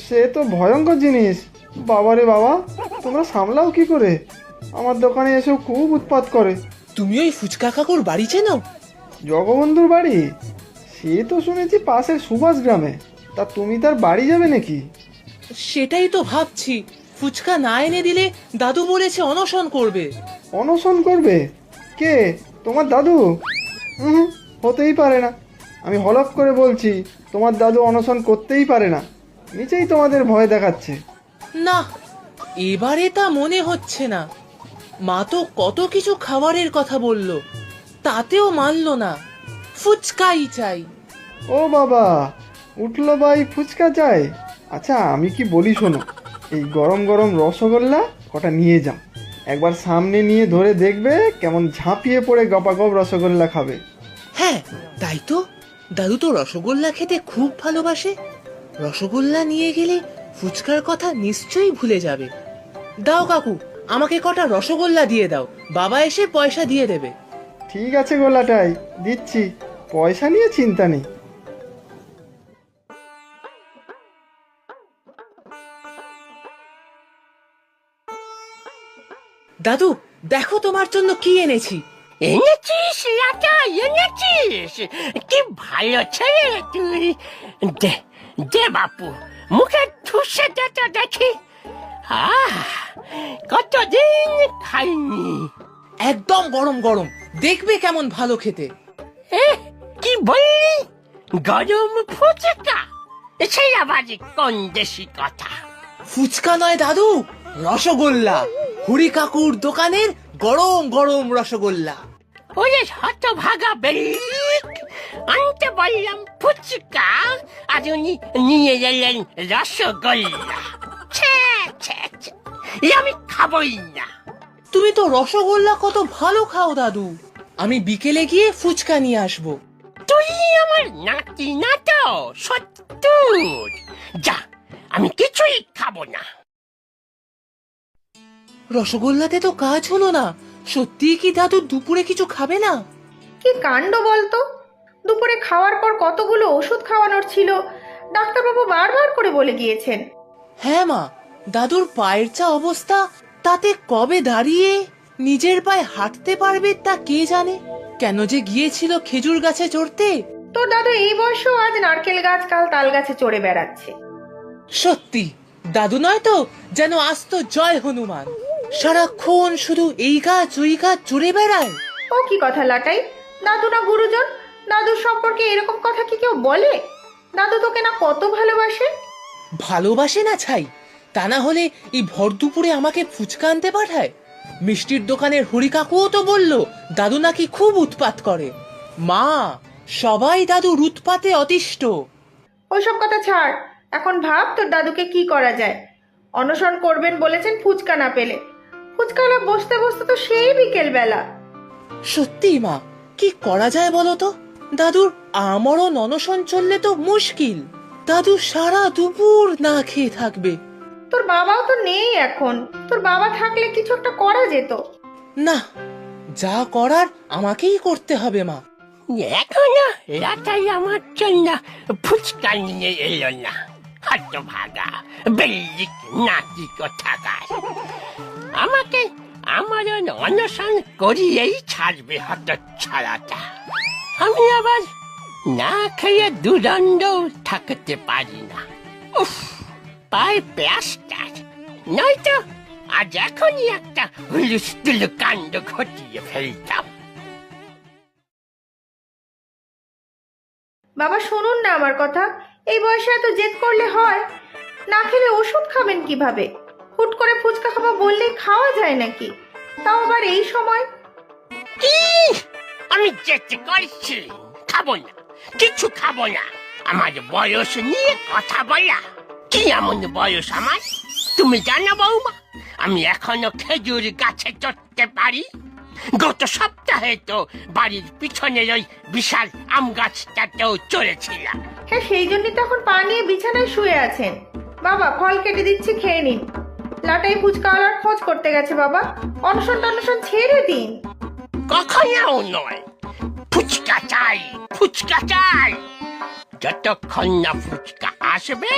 সে তো ভয়ঙ্কর জিনিস। বাবারে বাবা, তোমরা সামলাও কি করে? আমার দোকানে এসেও খুব উৎপাত করে। তুমি ওই ফুচকা কাকুর বাড়ি চেনো? জগবন্ধুর বাড়ি? সে তো শুনেছি পাশের সুভাষ গ্রামে। তা তুমি তার বাড়ি যাবে নাকি? সেটাই তো ভাবছি। ফুচকা না এনে দিলে দাদু বলেছে অনশন করবে। অনশন করবে? কে, তোমার দাদু? হুম, হতেই পারে না। আমি হলফ করে বলছি, তোমার দাদু অনশন করতেই পারে না। নিচেই তোমাদের ভয় দেখাচ্ছে। না, এবারে তা মনে হচ্ছে না। মা তো কত কিছু খাবারের কথা বলল, তাতেও মানলো না। ফুচকাই চাই। ও বাবা, উঠলো ভাই, ফুচকা চাই? আচ্ছা, আমি কি বলি শোনো, এই গরম গরম রসগোল্লা কটা নিয়ে যাও। একবার সামনে নিয়ে ধরে দেখবে কেমন ঝাঁপিয়ে পড়ে গপাগপ রসগোল্লা খাবে। হ্যাঁ, তাই তো। দাদু তো রসগোল্লা খেতে খুব ভালোবাসে। রসগোল্লা নিয়ে গেলে ফুচকার কথা নিশ্চয়ই ভুলে যাবে। দাও কাকু, আমাকে কটা রসগোল্লা দিয়ে দাও, বাবা এসে পয়সা দিয়ে দেবে। ঠিক আছে গোলাটাই, দিচ্ছি। পয়সা নিয়ে চিন্তা নেই। দাদু, দেখো তোমার জন্য কি এনেছি। এনেছিস লাটা, এনেছিস? কি ভালো ছেলে তুই। দে দে বাপু, মুখে ঠুসে দে তো দেখি। আহ, কতদিন খাইনি। একদম গরম গরম, দেখবে কেমন ভালো খেতে। কি বললি? গরম ফুচকা? সেই আবার কোন দেশি কথা? ফুচকা নয় দাদু, রসগোল্লা। হরি কাকুর দোকানের গরম গরম রসগোল্লা। ওরে হতভাগা বেলিক, আনতে বললাম ফুচকা, আর উনি নিয়ে এলেন রসগোল্লা। ছে ছে ছে, এ আমি খাবই না। তুমি তো রসগোল্লা কত ভালো খাও দাদু। আমি বিকেলে গিয়ে ফুচকা নিয়ে আসবো। তুই আমার নাতি না তো, সত্তর। যা, আমি কিছুই খাবো না। রসগোল্লাতে তো কাজ হলো না। সত্যি কি দাদু দুপুরে কিছু খাবে না? কি কাণ্ড বলতো! দুপুরে খাওয়ার পর কতগুলো ওষুধ খাওয়ানোর ছিল, ডাক্তারবাবু বারবার করে বলে গিয়েছেন। হ্যাঁ মা, দাদুর পায়ের যা অবস্থা, তাতে কবে দাঁড়িয়ে নিজের পায়ে হাঁটতে পারবে তা কে জানে। কেন যে গিয়েছিল খেজুর গাছে চড়তে। তোর দাদু এই বয়সেও আজ নারকেল গাছ কাল তাল গাছে চড়ে বেড়াচ্ছে। সত্যি দাদু নয় তো, যেন আস্ত জয় হনুমান। সারাক্ষণ শুধু এই গাছ ওই গাছ চড়ে বেড়ায়। ও কি কথা লাটাই, দাদু না গুরুজন? দাদুর সম্পর্কে এরকম কথা কি কেউ বলে? দাদু তোকে না কত ভালোবাসে। ভালোবাসে না ছাই, তা না হলে এই ভর দুপুরে আমাকে ফুচকা আনতে পাঠায়। মিষ্টির দোকানের হরি কাকুও তো বলল দাদু নাকি খুব উৎপাত করে। মা, সবাই দাদুর উৎপাতে অতিষ্ঠ। ওইসব কথা ছাড়, এখন ভাব তোর দাদুকে কি করা যায়। অনশন করবেন বলেছেন ফুচকা না পেলে। ফুচকাওয়ালা বসতে বসতে তো সেই বিকেল বেলা। সত্যি মা, কি করা যায় বলো তো? দাদুর আমরণ অনশন চললে তো মুশকিল। দাদু সারা দুপুর না খেয়ে থাকবে। তোর বাবাও তো নেই এখন, তোর বাবা থাকলে কিছু একটা করা যেত। না, যা করার আমাকেই করতে হবে মা। এখনো লাটাই আমার জন্য ফুচকা নিয়ে এলো না। হতভাগা বেলিক নাতি কোথাকার। আমাকে আমার অনশন করিয়েই ছাড়বে হত ছাড়াটা। আমি আবার না খেয়ে দুদণ্ড থাকতে পারি না। উফ, পায়ে প্লাস্টার। নয়তো আজ এখনই একটা হুলুস্থুল কাণ্ড ঘটিয়ে ফেলতাম। বাবা শুনুন না আমার কথা, এই বয়সে এত জেদ করলে হয়? না খেলে ওষুধ খাবেন কিভাবে? হুট করে ফুচকা খাবো বললেই খাওয়া যায় নাকি, তাও আবার এই সময়? কি? আমি যেতে করছি, খাবো না, কিছু খাবো না। আমার বয়স নিয়ে কথা বলা? কি এমন বয়স আমার? তুমি জানো বৌমা, আমি এখনো খেজুর গাছে চড়তে পারি। গত সপ্তাহে তো বাড়ির পিছনের ওই বিশাল আম গাছটাতেও চড়েছিলাম। হ্যাঁ, সেই জন্যই তো এখন পা নিয়ে বিছানায় শুয়ে আছেন। বাবা, ফল কেটে দিচ্ছি, খেয়ে নিন। লাটাই ফুচকাওয়ালার খোঁজ করতে গেছে বাবা, অনশন টনশন ছেড়ে দিন। কখনো নয়, ফুচকা চাই, ফুচকা চাই। যতক্ষণ না ফুচকা আসবে